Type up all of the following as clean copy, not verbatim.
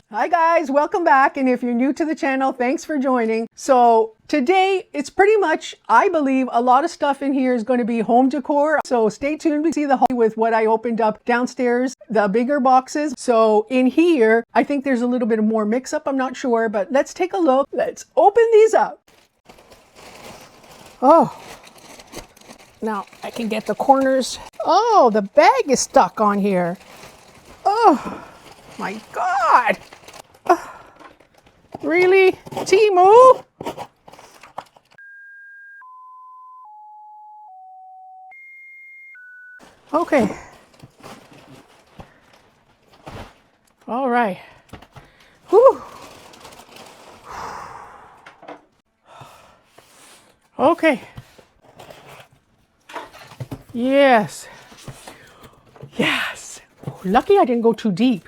Hi guys, welcome back. And if you're new to the channel, thanks for joining. So today it's pretty much, I believe a lot of stuff in here is going to be home decor. So stay tuned to see the haul with what I opened up downstairs, the bigger boxes. So in here, I think there's a little bit more mix up. I'm not sure, but let's take a look. Let's open these up. Oh, now I can get the corners. Oh, the bag is stuck on here. Oh my God. Really? Temu? Okay. All right. Whew. Okay. Yes. Yes. Oh, lucky I didn't go too deep.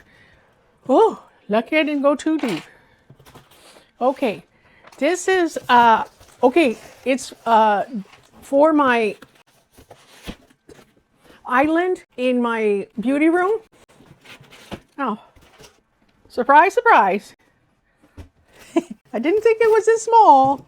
Oh, lucky I didn't go too deep. Okay. This is, okay, it's for my island in my beauty room. Oh, surprise, surprise. I didn't think it was this small.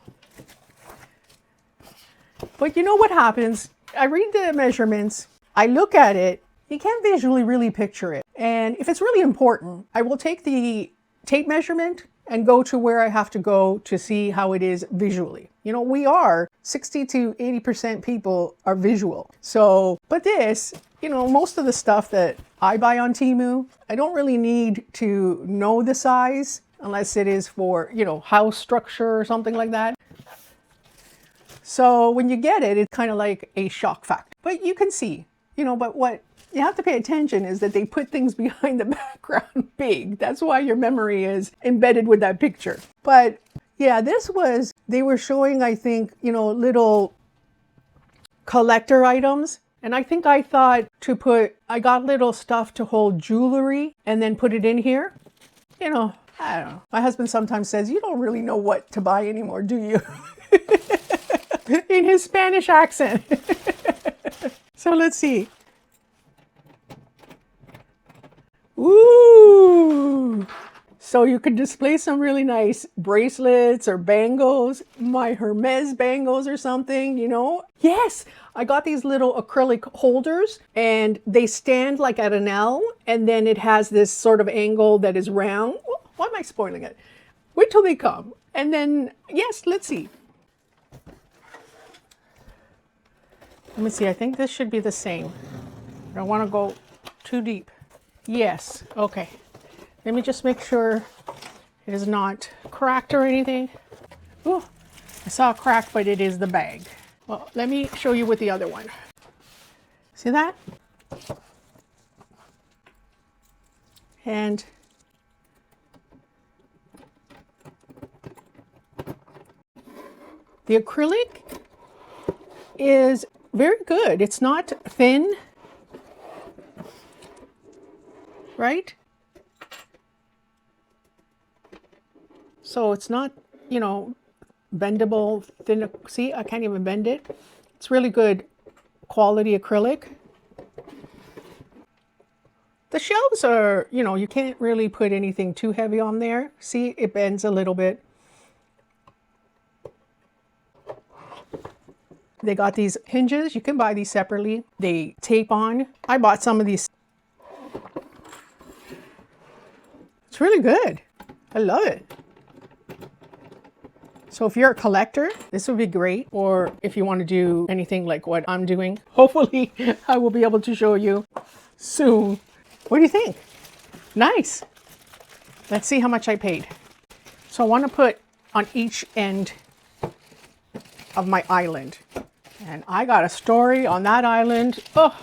But you know what happens? I read the measurements, I look at it, you can't visually really picture it. And if it's really important, I will take the tape measurement and go to where I have to go to see how it is visually. You know, we are 60 to 80% people are visual. So, but this, you know, most of the stuff that I buy on Temu, I don't really need to know the size unless it is for, you know, house structure or something like that. So when you get it, it's kind of like a shock factor. But you can see, you know, but what you have to pay attention is that they put things behind the background big. That's why your memory is embedded with that picture. But yeah, this was, they were showing, I think, you know, little collector items. And I think I thought to put, I got little stuff to hold jewelry and then put it in here. You know, I don't know. My husband sometimes says, you don't really know what to buy anymore, do you? In his Spanish accent. So let's see. Ooh. So you could display some really nice bracelets or bangles, my Hermes bangles or something, you know? Yes, I got these little acrylic holders and they stand like at an L and then it has this sort of angle that is round. Why am I spoiling it? Wait till they come. And then, yes, let's see. Let me see, I think this should be the same. I don't want to go too deep. Yes, okay. Let me just make sure it is not cracked or anything. Oh, I saw a crack, but it is the bag. Well, let me show you with the other one. See that? And the acrylic is very good. It's not thin, right? So it's not, you know, bendable, thin. See, I can't even bend it. It's really good quality acrylic. The shelves are, you know, you can't really put anything too heavy on there. See, it bends a little bit. They got these hinges. You can buy these separately. They tape on. I bought some of these. It's really good. I love it. So if you're a collector, this would be great. Or if you want to do anything like what I'm doing, hopefully I will be able to show you soon. What do you think? Nice. Let's see how much I paid. So I want to put on each end of my island. And I got a story on that island. Oh,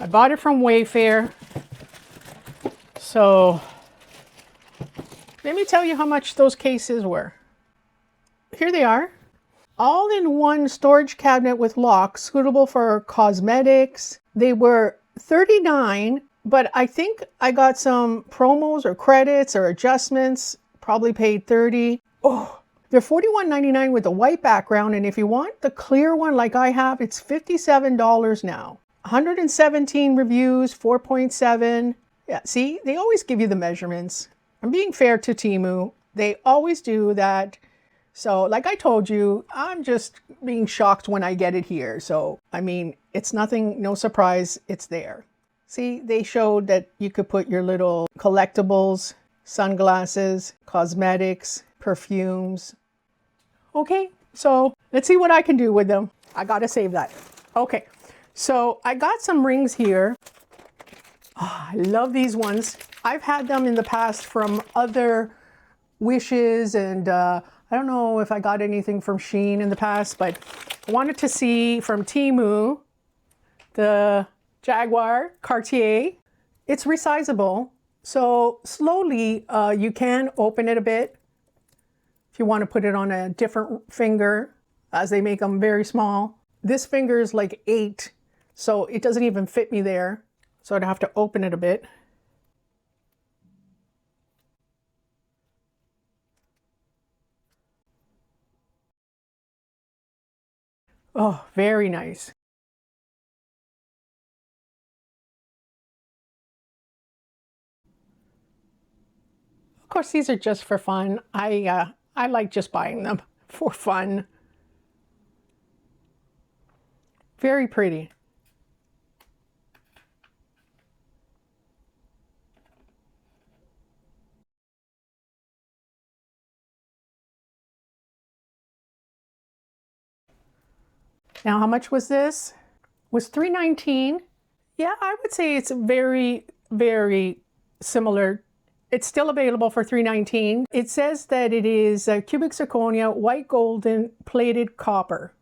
I bought it from Wayfair. So let me tell you how much those cases were. Here they are. All-in-one storage cabinet with locks, suitable for cosmetics. They were $39, but I think I got some promos or credits or adjustments. Probably paid $30. Oh, they're $41.99 with a white background, and if you want the clear one like I have, it's $57 now. 117 reviews, 4.7. Yeah, see, they always give you the measurements. I'm being fair to Temu. They always do that. So like I told you, I'm just being shocked when I get it here. So, I mean, it's nothing, no surprise, it's there. See, they showed that you could put your little collectibles, sunglasses, cosmetics, perfumes. Okay, so let's see what I can do with them. I gotta save that. Okay, so I got some rings here. Oh, I love these ones. I've had them in the past from other Wishes, and I don't know if I got anything from Shein in the past, but I wanted to see from Temu the Jaguar Cartier. It's resizable, so slowly you can open it a bit if you want to put it on a different finger, as they make them very small. This finger is like 8, so it doesn't even fit me there, so I'd have to open it a bit. Oh, very nice. Of course, these are just for fun. I like just buying them for fun. Very pretty. Now, how much was this? Was $3.19. Yeah, I would say it's very, very similar. It's still available for $3.19. It says that it is cubic zirconia, white golden plated copper.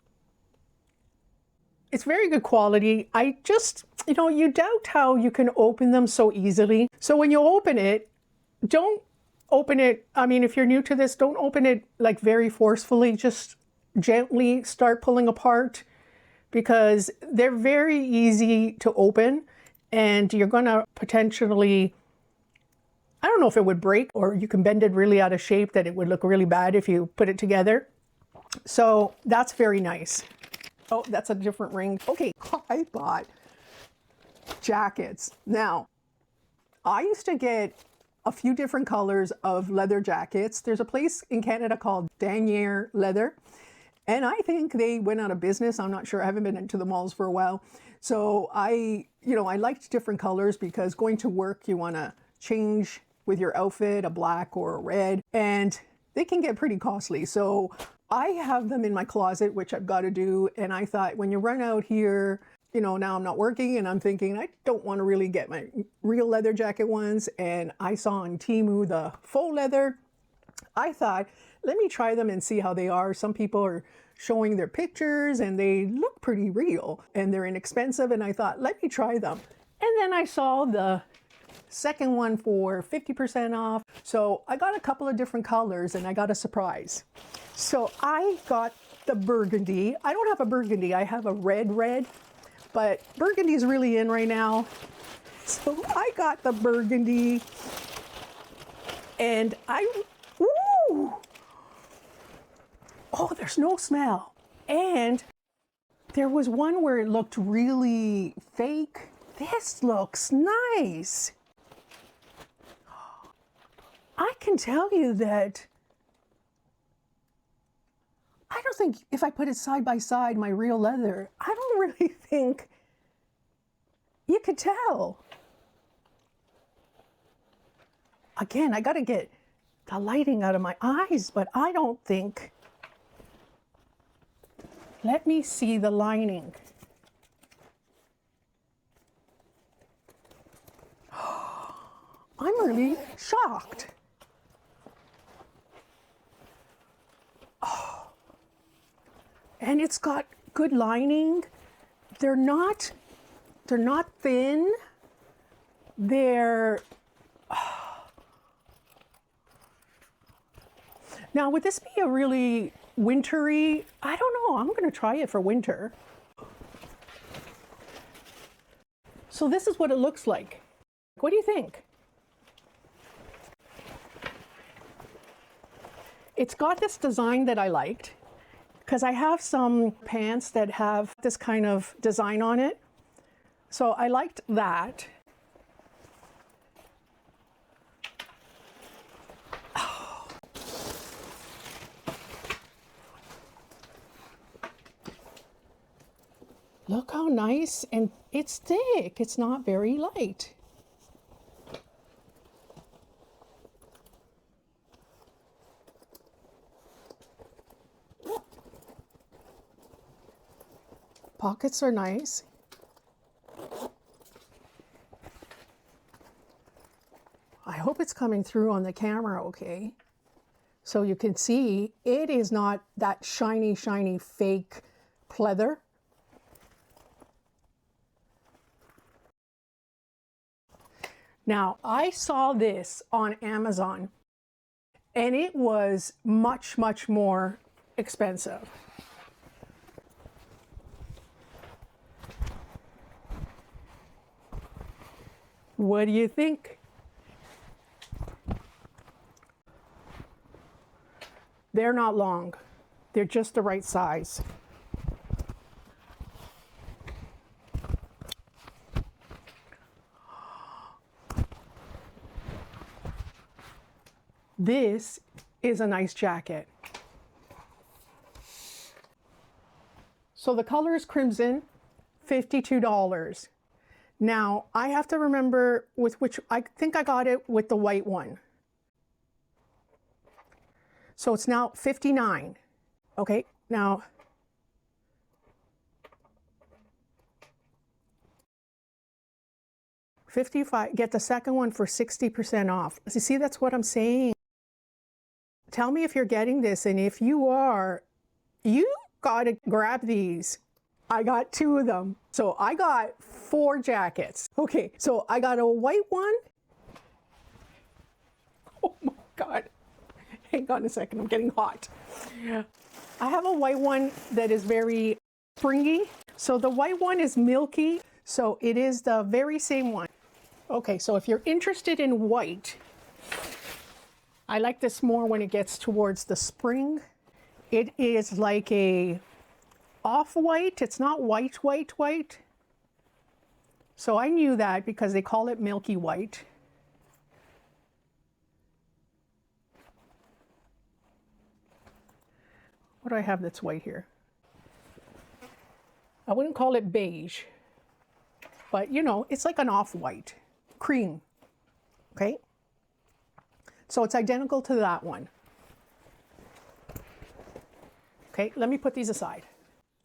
It's very good quality. I just, you doubt how you can open them so easily. So when you open it, don't open it. I mean, if you're new to this, don't open it like very forcefully. Just gently start pulling apart, because they're very easy to open, and you're going to potentially, I don't know if it would break, or you can bend it really out of shape that it would look really bad if you put it together. So that's very nice. Oh, that's a different ring. Okay, I bought jackets. Now, I used to get a few different colors of leather jackets. There's a place in Canada called Danier Leather, and I think they went out of business. I'm not sure. I haven't been into the malls for a while. So I liked different colors, because going to work, you want to change with your outfit, a black or a red, and they can get pretty costly. So I have them in my closet, which I've got to do. And I thought, when you run out here, now I'm not working, and I'm thinking I don't want to really get my real leather jacket ones. And I saw on Temu the faux leather. I thought, let me try them and see how they are. Some people are showing their pictures and they look pretty real, and they're inexpensive. And I thought, let me try them. And then I saw the second one for 50% off. So I got a couple of different colors, and I got a surprise. So I got the burgundy. I don't have a burgundy. I have a red, but burgundy is really in right now. So I got the burgundy, and ooh, oh, there's no smell. And there was one where it looked really fake. This looks nice. I can tell you that I don't think, if I put it side by side, my real leather, I don't really think you could tell. Again, I got to get the lighting out of my eyes, but I don't think. Let me see the lining. I'm really shocked. Oh. And it's got good lining. They're not thin. They're Now, would this be a really wintry? I don't know. I'm going to try it for winter. So this is what it looks like. What do you think? It's got this design that I liked, because I have some pants that have this kind of design on it. So I liked that. Look how nice, and it's thick. It's not very light. Pockets are nice. I hope it's coming through on the camera okay. So you can see it is not that shiny, shiny fake pleather. Now, I saw this on Amazon and it was much, much more expensive. What do you think? They're not long. They're just the right size. This is a nice jacket. So the color is crimson, $52. Now, I have to remember with which, I think I got it with the white one. So it's now $59. Okay, now, $55, get the second one for 60% off. See, that's what I'm saying. Tell me if you're getting this, and if you are, you gotta grab these. I got 2 of them. So I got 4 jackets. Okay, so I got a white one. Oh my God. Hang on a second, I'm getting hot. I have a white one that is very springy. So the white one is milky. So it is the very same one. Okay, so if you're interested in white, I like this more when it gets towards the spring. It is like a off-white. It's not white, white, white. So I knew that because they call it milky white. What do I have that's white here? I wouldn't call it beige, but you know, it's like an off-white, cream, okay? So it's identical to that one. Okay, let me put these aside.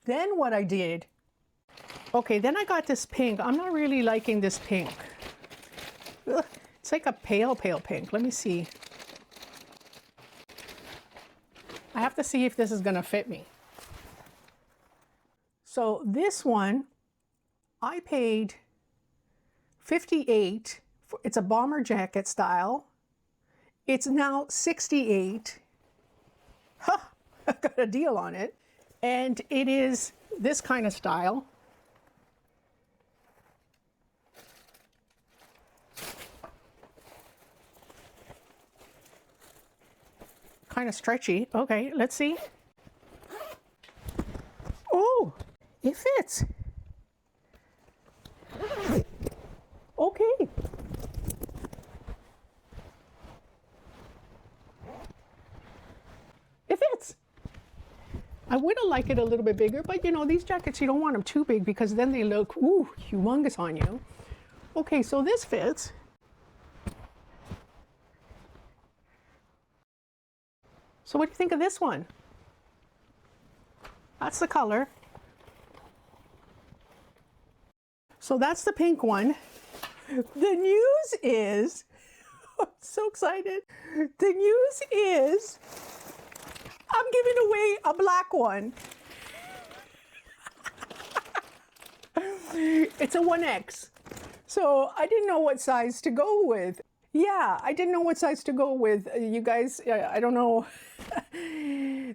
Then what I did, okay, then I got this pink. I'm not really liking this pink. Ugh, it's like a pale, pale pink. Let me see. I have to see if this is gonna fit me. So this one, I paid $58. It's a bomber jacket style. It's now $68. Huh, I got a deal on it. And it is this kind of style. Kind of stretchy. Okay, let's see. Oh, it fits. Okay. It fits. I would have liked it a little bit bigger, but you know, these jackets, you don't want them too big because then they look, ooh, humongous on you. Okay, so this fits. So what do you think of this one? That's the color. So that's the pink one. The news is, I'm so excited. The news is, I'm giving away a black one. It's a 1X. So I didn't know what size to go with. Yeah, I didn't know what size to go with. You guys, I don't know.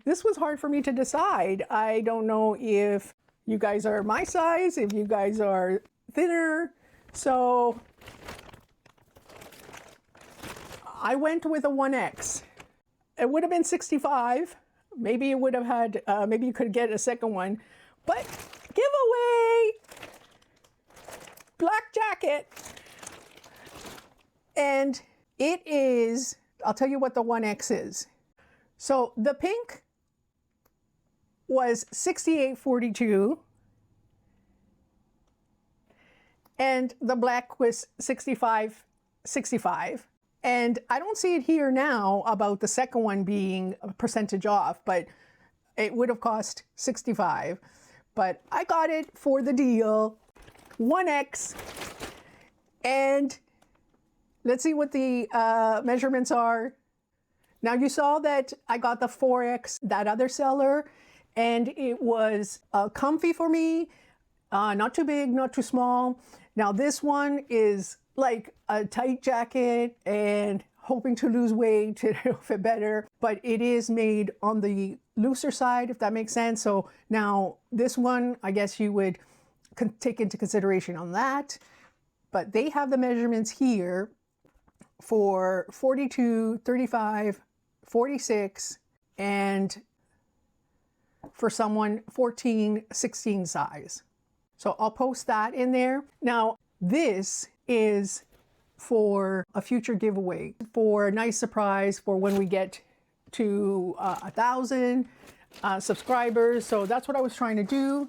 This was hard for me to decide. I don't know if you guys are my size, if you guys are thinner. So I went with a 1X. It would have been 65. Maybe it would have had, maybe you could get a second one. But giveaway! Black jacket. And it is, I'll tell you what the 1X is. So the pink was $68.42. and the black was $65.65. And I don't see it here now about the second one being a percentage off, but it would have cost $65. But I got it for the deal, 1X. And let's see what the measurements are. Now you saw that I got the 4X, that other seller, and it was comfy for me, not too big, not too small. Now this one is like a tight jacket and hoping to lose weight to fit better, but it is made on the looser side, if that makes sense. So now this one, I guess you would take into consideration on that, but they have the measurements here for 42, 35, 46, and for someone 14, 16 size. So I'll post that in there. Now this is for a future giveaway, for a nice surprise for when we get to 1,000 subscribers. So that's what I was trying to do.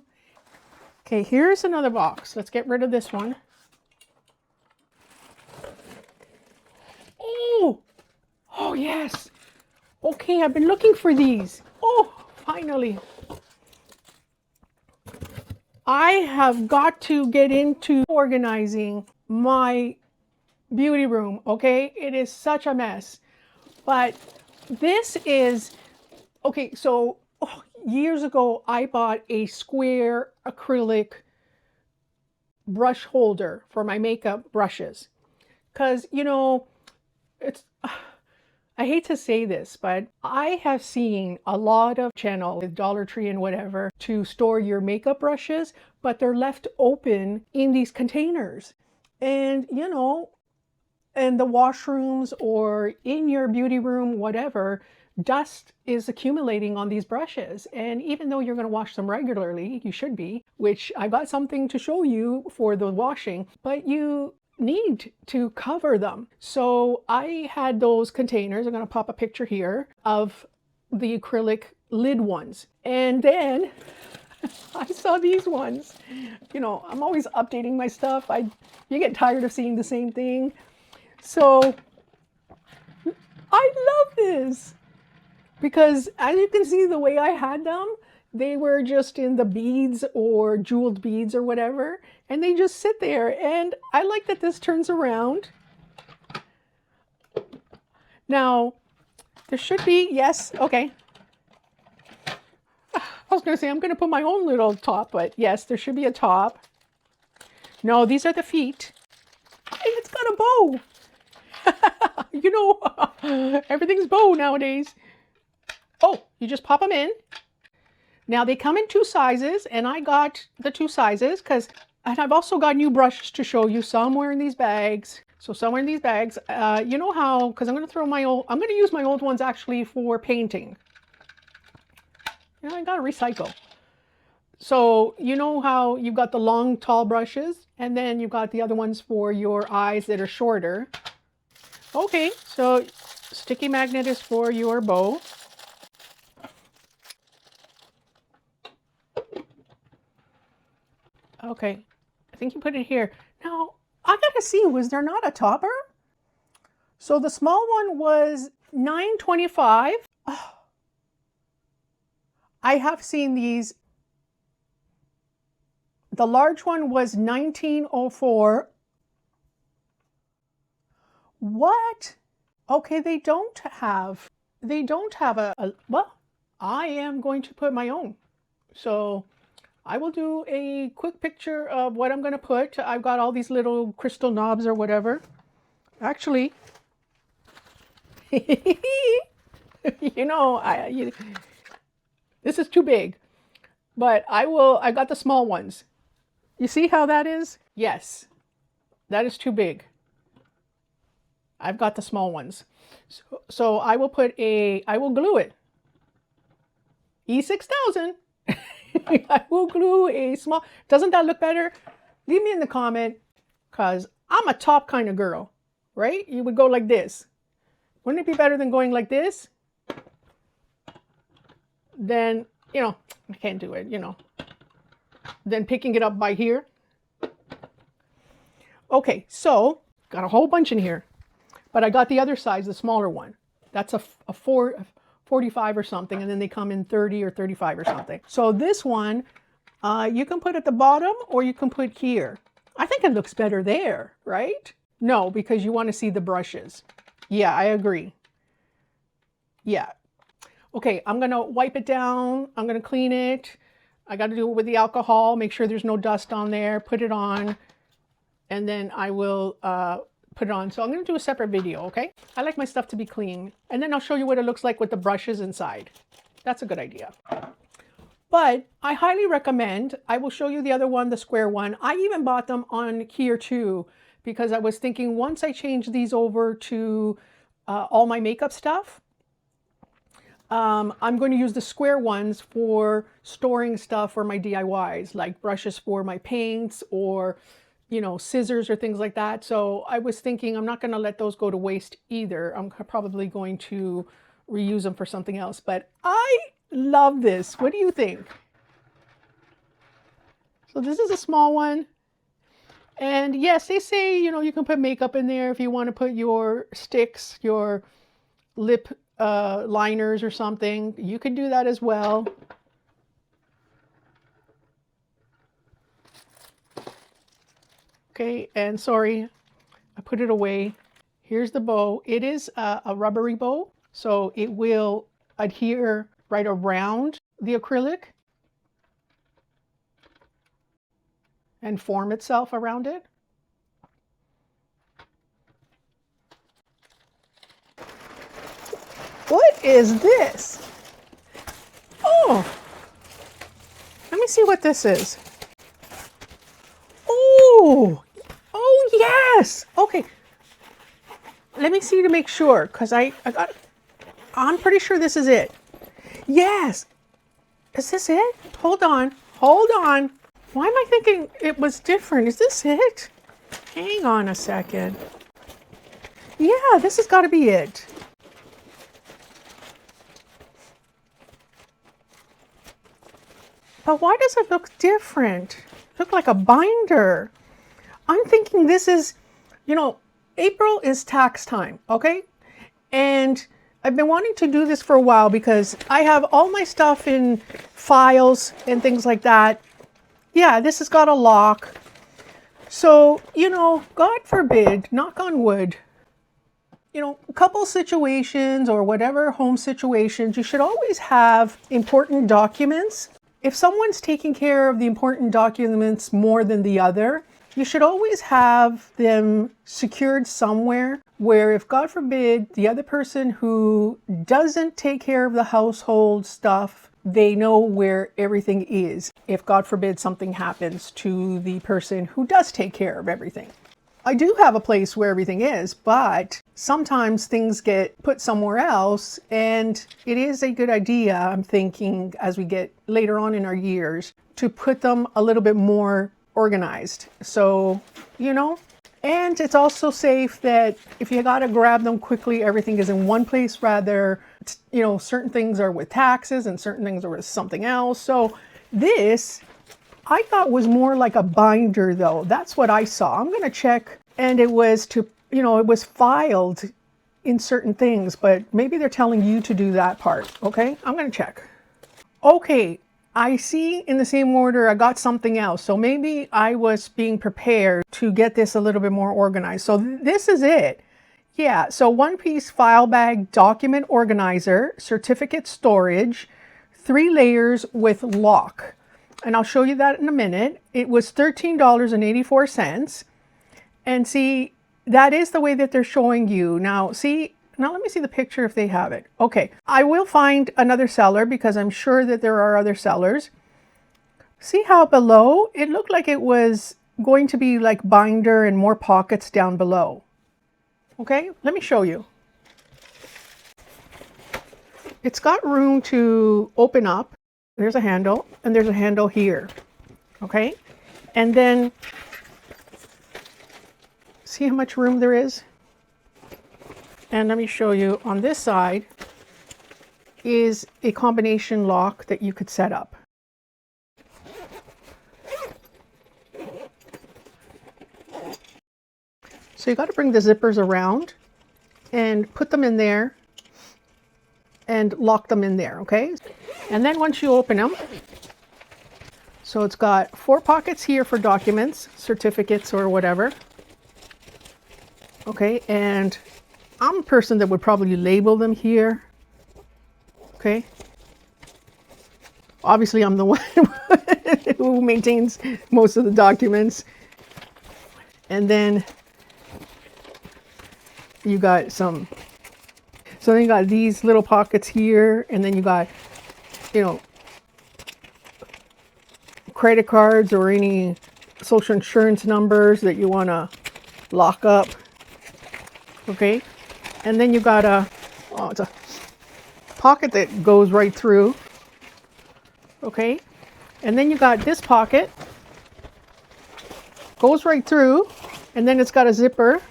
Okay, here's another box. Let's get rid of this one. Oh yes. Okay, I've been looking for these. Oh, finally. I have got to get into organizing my beauty room, okay? It is such a mess. But this is, okay, so years ago, I bought a square acrylic brush holder for my makeup brushes. Because, you know, it's, I hate to say this, but I have seen a lot of channels with Dollar Tree and whatever to store your makeup brushes, but they're left open in these containers. And, you know, in the washrooms or in your beauty room, whatever, dust is accumulating on these brushes. And even though you're going to wash them regularly, you should be, which I got something to show you for the washing, but you need to cover them. So I had those containers. I'm going to pop a picture here of the acrylic lid ones. And then I saw these ones. You know, I'm always updating my stuff. You get tired of seeing the same thing. So I love this because as you can see, the way I had them, they were just in the beads or jeweled beads or whatever, and they just sit there. And I like that this turns around. Now, there should be, yes, okay. I was going to say I'm going to put my own little top, but yes, there should be a top. No, these are the feet. Hey, it's got a bow. You know, everything's bow nowadays. Oh, you just pop them in. Now they come in 2 sizes, and I got the 2 sizes and I've also got new brushes to show you somewhere in these bags. So somewhere in these bags, you know how, because I'm going to use my old ones actually for painting. You know, I got to recycle. So you know how you've got the long, tall brushes, and then you've got the other ones for your eyes that are shorter. Okay, so sticky magnet is for your bow. Okay, I think you put it here. Now, I gotta see, was there not a topper? So the small one was $9.25. Oh, I have seen these. The large one was $19.04. What? Okay, they don't have a, well, I am going to put my own. So I will do a quick picture of what I'm going to put. I've got all these little crystal knobs or whatever. Actually, you know, this is too big, but I got the small ones. You see how that is? Yes, that is too big. I've got the small ones. So I will glue it. E6000. I will glue a small, doesn't that look better? Leave me in the comment, because I'm a top kind of girl, right? You would go like this. Wouldn't it be better than going like this? Then, you know, I can't do it, you know. Then picking it up by here. Okay, so got a whole bunch in here, but I got the other size, the smaller one. That's a 45 or something, and then they come in 30 or 35 or something. So this one, you can put at the bottom or you can put here. I think it looks better there, right? No, because you want to see the brushes. Yeah, I agree. Yeah. Okay, I'm going to wipe it down. I'm going to clean it. I got to do it with the alcohol, make sure there's no dust on there, put it on, and then I will put it on. So I'm going to do a separate video, okay? I like my stuff to be clean. And then I'll show you what it looks like with the brushes inside. That's a good idea. But I highly recommend, I will show you the other one, the square one. I even bought them on here too, because I was thinking once I change these over to all my makeup stuff, I'm going to use the square ones for storing stuff for my DIYs, like brushes for my paints or, you know, scissors or things like that. So I was thinking I'm not going to let those go to waste either. I'm probably going to reuse them for something else. But I love this. What do you think? So this is a small one. And yes, they say, you know, you can put makeup in there if you want to put your sticks, your lip liners or something. You can do that as well. Okay, and sorry, I put it away. Here's the bow. It is a rubbery bow, so it will adhere right around the acrylic and form itself around it. What is this? Oh, let me see what this is. Oh, oh yes. Okay, let me see to make sure, because I'm pretty sure this is it. Yes. Is this it? Hold on. Hold on. Why am I thinking it was different? Is this it? Hang on a second. Yeah, this has got to be it. But why does it look different? Look like a binder. I'm thinking this is, you know, April is tax time, okay? And I've been wanting to do this for a while because I have all my stuff in files and things like that. Yeah, this has got a lock. So, you know, God forbid, knock on wood, you know, couple situations or whatever home situations, you should always have important documents. If someone's taking care of the important documents more than the other, you should always have them secured somewhere where, if God forbid, the other person who doesn't take care of the household stuff, they know where everything is. If God forbid something happens to the person who does take care of everything. I do have a place where everything is, but sometimes things get put somewhere else, and it is a good idea, I'm thinking, as we get later on in our years, to put them a little bit more organized. So, you know, and it's also safe that if you got to grab them quickly, everything is in one place, rather, you know, certain things are with taxes and certain things are with something else. So this, I thought, was more like a binder though. That's what I saw. I'm going to check. And it was to, you know, it was filed in certain things, but maybe they're telling you to do that part. Okay, I'm going to check. Okay, I see in the same order I got something else. So maybe I was being prepared to get this a little bit more organized. So this is it. Yeah, so one-piece file bag document organizer, certificate storage, 3 layers with lock. And I'll show you that in a minute. It was $13.84. And see, that is the way that they're showing you. Now, see, now let me see the picture if they have it. Okay, I will find another seller because I'm sure that there are other sellers. See how below, it looked like it was going to be like binder and more pockets down below. Okay, let me show you. It's got room to open up. There's a handle, and there's a handle here. Okay, and then see how much room there is? And let me show you, on this side is a combination lock that you could set up. So you got to bring the zippers around and put them in there and lock them in there, okay? And then once you open them, so it's got 4 pockets here for documents, certificates or whatever. Okay, and I'm a person that would probably label them here. Okay. Obviously, I'm the one who maintains most of the documents. And then you got some, so then you got these little pockets here, and then you got, you know, credit cards or any social insurance numbers that you want to lock up. Okay, and then you got it's a pocket that goes right through. Okay, and then you got this pocket, goes right through, and then it's got a zipper.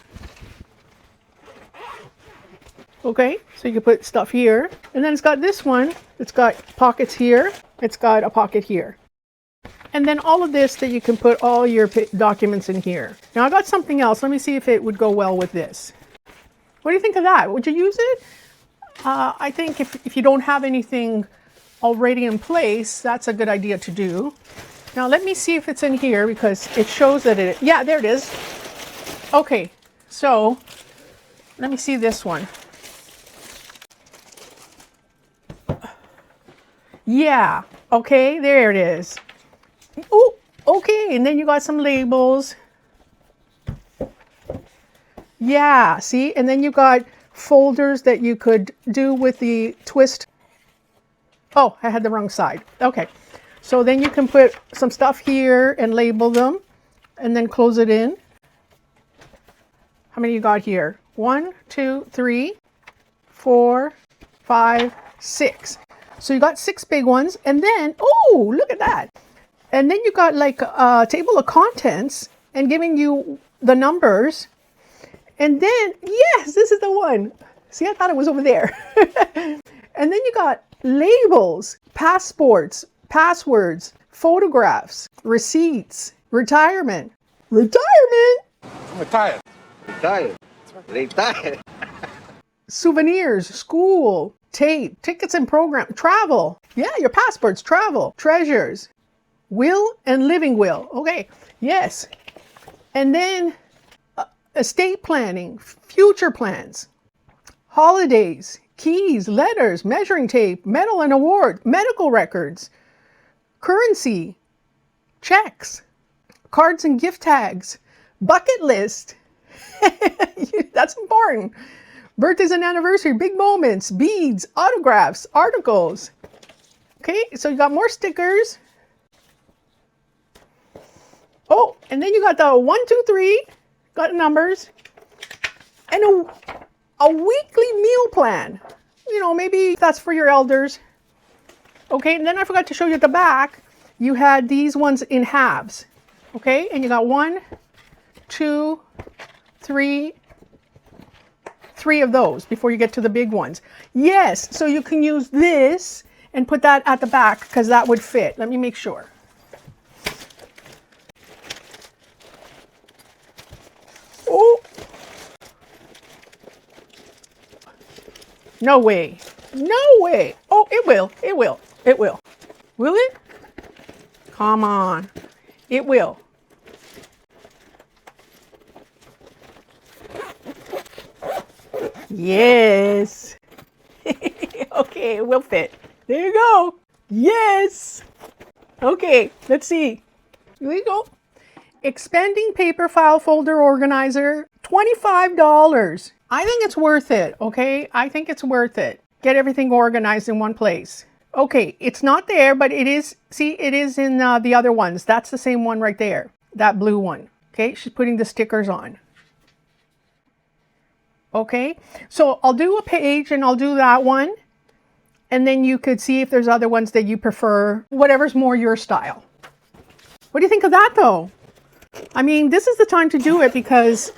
Okay, so you can put stuff here, and then it's got this one, it's got pockets here, it's got a pocket here. And then all of this that you can put all your documents in here. Now I got something else, let me see if it would go well with this. What do you think of that? Would you use it? I think if you don't have anything already in place, that's a good idea to do. Now let me see if it's in here because it shows that it, yeah, there it is. Okay, so let me see this one. Yeah, okay, there it is. Oh, okay, and then you got some labels. Yeah, see, and then you got folders that you could do with the twist. Oh, I had the wrong side. Okay, so then you can put some stuff here and label them and then close it in. How many you got here? 1, 2, 3, 4, 5, 6. So you got 6 big ones, and then, oh, look at that. And then you got like a table of contents and giving you the numbers. And then, yes, this is the one. See, I thought it was over there. And then you got labels, passports, passwords, photographs, receipts, retirement. Retirement? I'm retired. Retired. Retired. Souvenirs, school, tape, tickets and program, travel. Yeah, your passports, travel, treasures, will and living will. Okay, yes. And then estate planning, future plans, holidays, keys, letters, measuring tape, medal and award, medical records, currency, checks, cards and gift tags, bucket list. That's important. Birthdays and anniversary, big moments, beads, autographs, articles. Okay, so you got more stickers. Oh, and then you got the 1, 2, 3, got numbers, and a weekly meal plan. You know, maybe that's for your elders. Okay, and then I forgot to show you at the back, you had these ones in halves. Okay, and you got 1, 2, 3 of those before you get to the big ones. Yes, so you can use this and put that at the back because that would fit. Let me make sure. Oh, no way. No way. Oh, it will. It will. It will. Will it? Come on. It will. Yes. Okay, it will fit. There you go. Yes. Okay, let's see. Here we go. Expanding paper file folder organizer, $25. I think it's worth it, okay? I think it's worth it. Get everything organized in one place. Okay, it's not there, but it is, see, it is in the other ones. That's the same one right there, that blue one. Okay, she's putting the stickers on. Okay, so I'll do a page and I'll do that one. And then you could see if there's other ones that you prefer, whatever's more your style. What do you think of that though? I mean, this is the time to do it because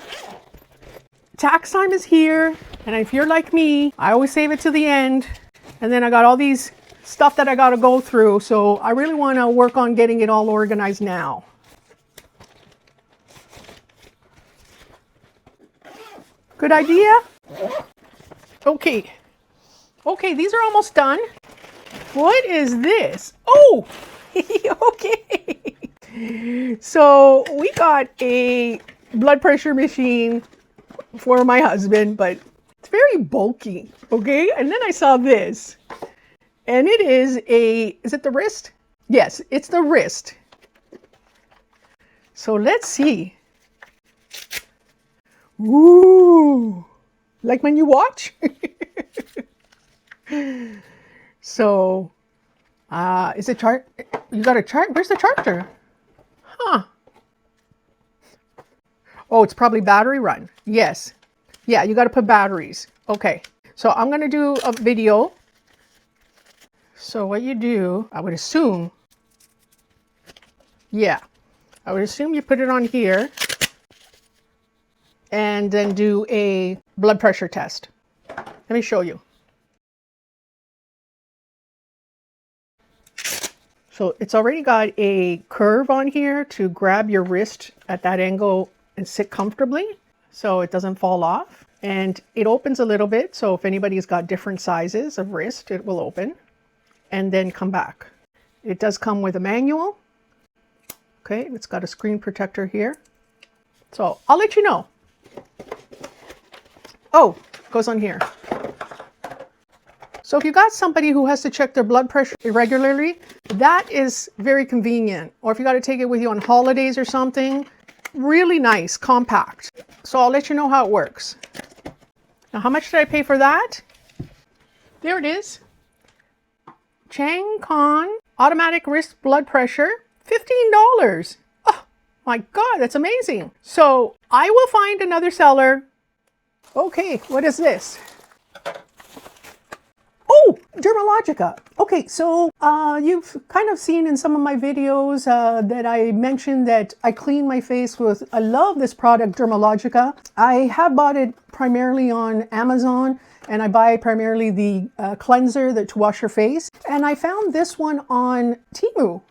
tax time is here. And if you're like me, I always save it to the end. And then I got all these stuff that I got to go through. So I really want to work on getting it all organized now. Good idea? Okay. Okay, these are almost done. What is this? Oh, okay. So we got a blood pressure machine for my husband, but it's very bulky, okay? And then I saw this, and it is it the wrist? Yes, it's the wrist. So let's see. Ooh, like when you watch? So, is it chart? You got a chart? Where's the charger? Huh. Oh, it's probably battery run. Yes. Yeah, you got to put batteries. Okay. So I'm going to do a video. So what you do, I would assume, yeah, I would assume you put it on here and then do a blood pressure test. Let me show you. So it's already got a curve on here to grab your wrist at that angle and sit comfortably so it doesn't fall off. And it opens a little bit, so if anybody's got different sizes of wrist, it will open and then come back. It does come with a manual. Okay, it's got a screen protector here. So I'll let you know. Oh, it goes on here. So if you got somebody who has to check their blood pressure irregularly, that is very convenient. Or if you got to take it with you on holidays or something, really nice, compact. So I'll let you know how it works. Now, how much did I pay for that? There it is. Chang Khan automatic wrist blood pressure, $15. Oh my God, that's amazing. So I will find another seller. Okay, what is this? Oh, Dermalogica. Okay, so you've kind of seen in some of my videos that I mentioned that I clean my face with, I love this product, Dermalogica. I have bought it primarily on Amazon, and I buy primarily the cleanser to wash your face. And I found this one on Temu.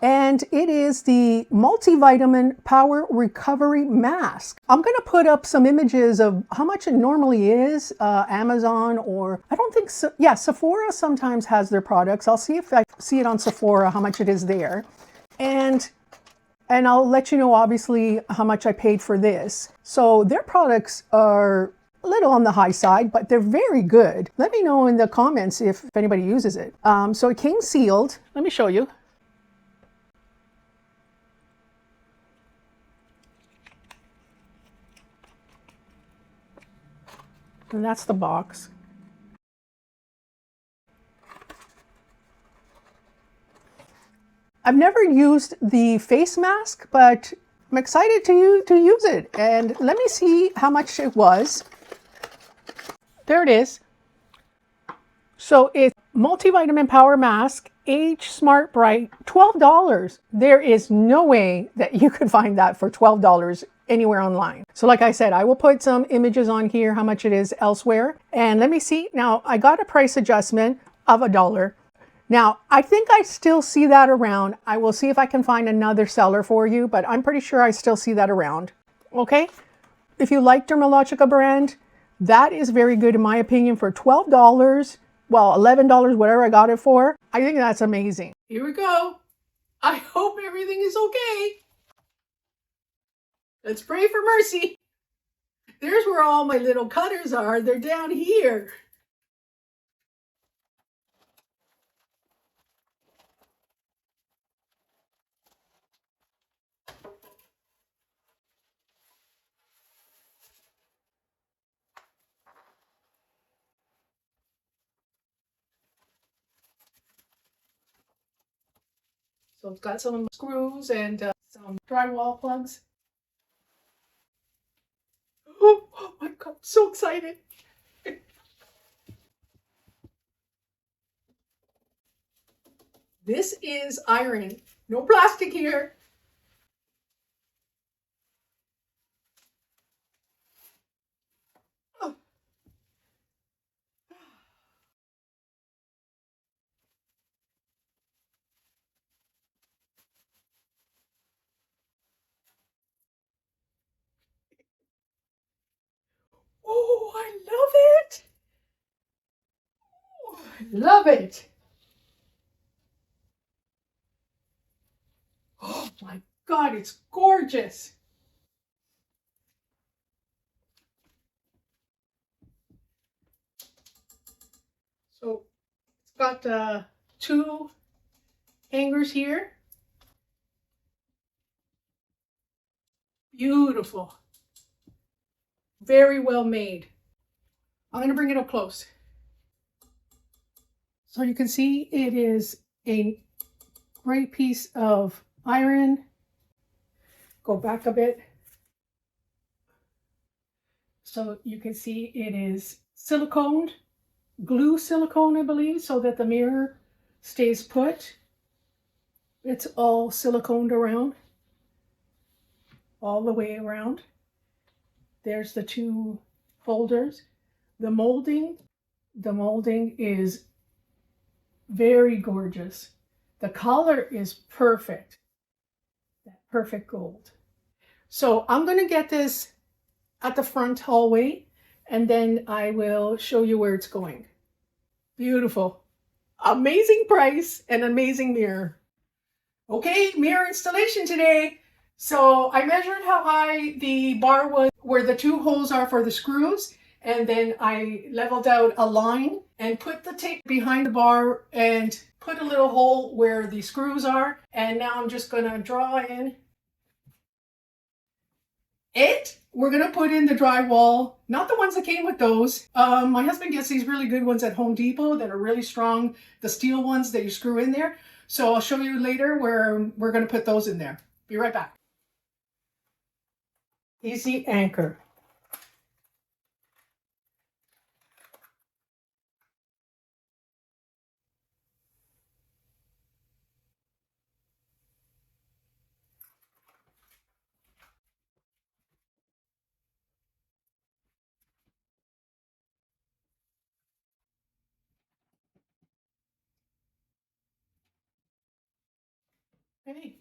And it is the multivitamin power recovery mask. I'm going to put up some images of how much it normally is, Amazon, or I don't think so. Yeah, Sephora sometimes has their products. I'll see if I see it on Sephora, how much it is there. And I'll let you know, obviously, how much I paid for this. So their products are a little on the high side, but they're very good. Let me know in the comments if anybody uses it. So it came sealed. Let me show you. And that's the box. I've never used the face mask, but I'm excited to use it. And let me see how much it was. There it is. So it's multivitamin power mask, Age Smart Bright, $12. There is no way that you could find that for $12 anywhere online. So like I said, I will put some images on here, how much it is elsewhere. And let me see. Now, I got a price adjustment of $1. Now, I think I still see that around. I will see if I can find another seller for you, but I'm pretty sure I still see that around. Okay? If you like Dermalogica brand, that is very good in my opinion for $12. Well, $11, whatever I got it for. I think that's amazing. Here we go. I hope everything is okay. Let's pray for mercy. There's where all my little cutters are. They're down here. So it's got some screws and some drywall plugs. Oh my God, I'm so excited. This is iron. No plastic here. Oh. I love it. Oh, I love it. Oh my God, it's gorgeous. So it's got two hangers here. Beautiful. Very well made. I'm going to bring it up close. So you can see it is a great piece of iron. Go back a bit. So you can see it is siliconed, glue silicone, I believe, so that the mirror stays put. It's all siliconed around, all the way around. There's the two holders. The molding is very gorgeous. The color is perfect, that perfect gold. So I'm going to get this at the front hallway, and then I will show you where it's going. Beautiful. Amazing price and amazing mirror. Okay, mirror installation today. So I measured how high the bar was where the two holes are for the screws, and then I leveled out a line and put the tape behind the bar and put a little hole where the screws are. And now I'm just going to draw in it. We're going to put in the drywall, not the ones that came with those. My husband gets these really good ones at Home Depot that are really strong, the steel ones that you screw in there. So I'll show you later where we're going to put those in there. Be right back. Easy anchor. Hey.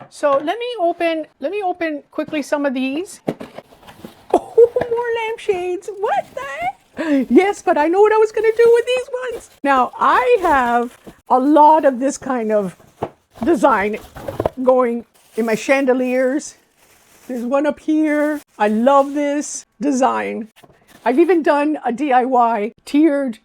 So let me open quickly some of these. Oh, more lampshades. What the heck? Yes, but I know what I was going to do with these ones. Now, I have a lot of this kind of design going in my chandeliers. There's one up here. I love this design. I've even done a DIY tiered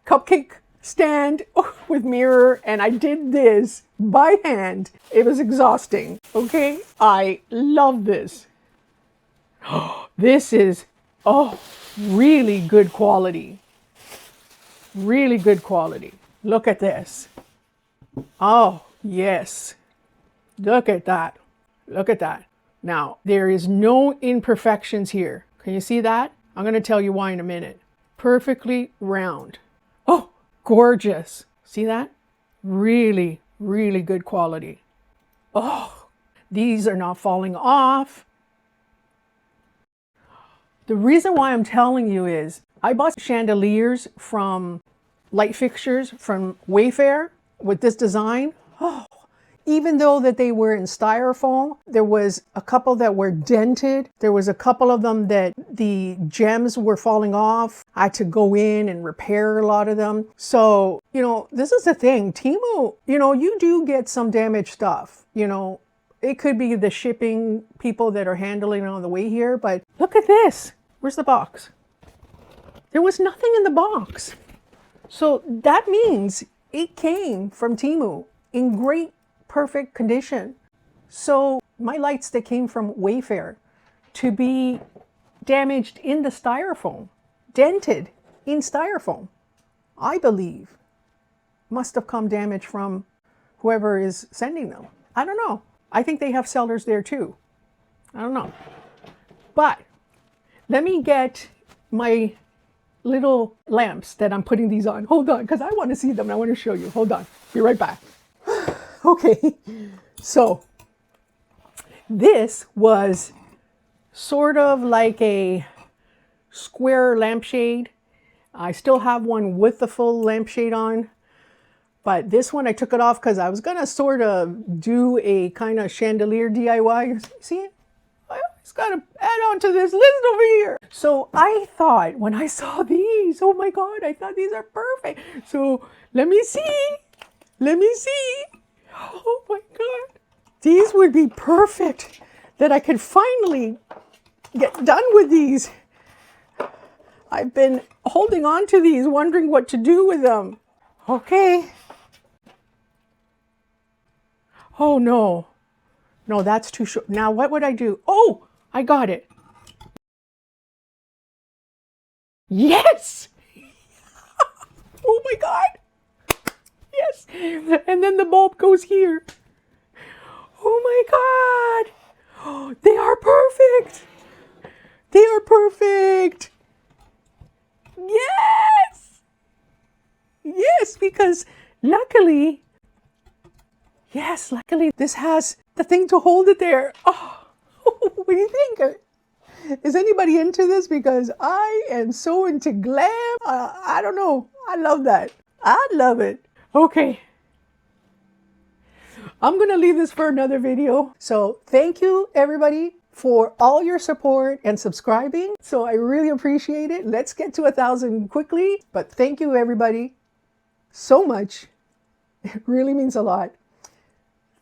cupcake stand with mirror, and I did this by hand. It was exhausting. Okay, I love this. This is really good quality. Really good quality. Look at this. Oh yes, look at that. Look at that. Now there is no imperfections here. Can you see that? I'm going to tell you why in a minute. Perfectly round. Oh, gorgeous. See that? Really, really good quality. Oh, these are not falling off. The reason why I'm telling you is I bought chandeliers from light fixtures from Wayfair with this design. Even though that they were in styrofoam, there was a couple that were dented. There was a couple of them that the gems were falling off. I had to go in and repair a lot of them. So, you know, this is the thing. Temu, you know, you do get some damaged stuff. You know, it could be the shipping people that are handling it on the way here, but look at this. Where's the box? There was nothing in the box. So that means it came from Temu in great perfect condition. So my lights that came from Wayfair to be damaged in the styrofoam, dented in styrofoam, I believe must have come damaged from whoever is sending them. I don't know. I think they have sellers there too. I don't know. But let me get my little lamps that I'm putting these on. Hold on, because I want to see them and I want to show you. Hold on. Be right back. Okay, so this was sort of like a square lampshade. I still have one with the full lampshade on, but this one I took it off because I was gonna sort of do a kind of chandelier DIY. See it? I always gotta add on to this list over here. So I thought when I saw these, oh my God, I thought these are perfect. So let me see. Let me see. Oh my God. These would be perfect that I could finally get done with these. I've been holding on to these, wondering what to do with them. Okay. Oh no. No, that's too short. Now what would I do? Oh, I got it. Yes. Oh my God. Yes. And then the bulb goes here. Oh my God. Oh, they are perfect. They are perfect. Yes. Yes, because luckily, yes, luckily this has the thing to hold it there. Oh, what do you think? Is anybody into this? Because I am so into glam. I don't know. I love that. I love it. Okay. I'm going to leave this for another video. So thank you everybody for all your support and subscribing. So I really appreciate it. Let's get to 1,000 quickly. But thank you everybody so much. It really means a lot.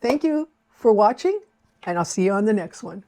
Thank you for watching and I'll see you on the next one.